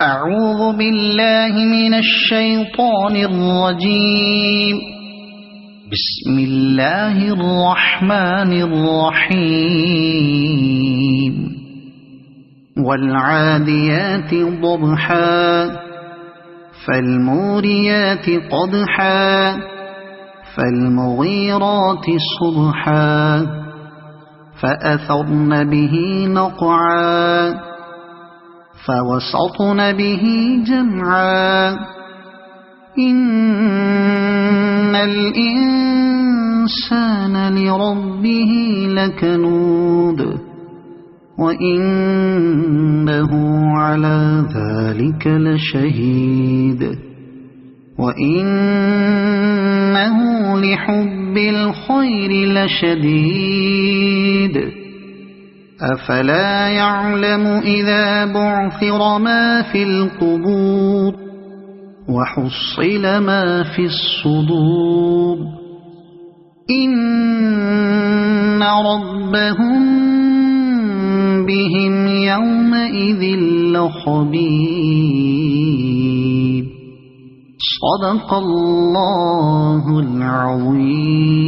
أعوذ بالله من الشيطان الرجيم. بسم الله الرحمن الرحيم. والعاديات ضبحا فالموريات قدحا فالمغيرات صبحا فأثرن به نقعا فوسطن به جمعا إن الإنسان لربه لكنود وإنه على ذلك لشهيد وإنه لحب الخير لشديد أفلا يعلم إذا بعثر ما في القبور وحصل ما في الصدور إن ربهم بهم يومئذ لخبير. صدق الله العظيم.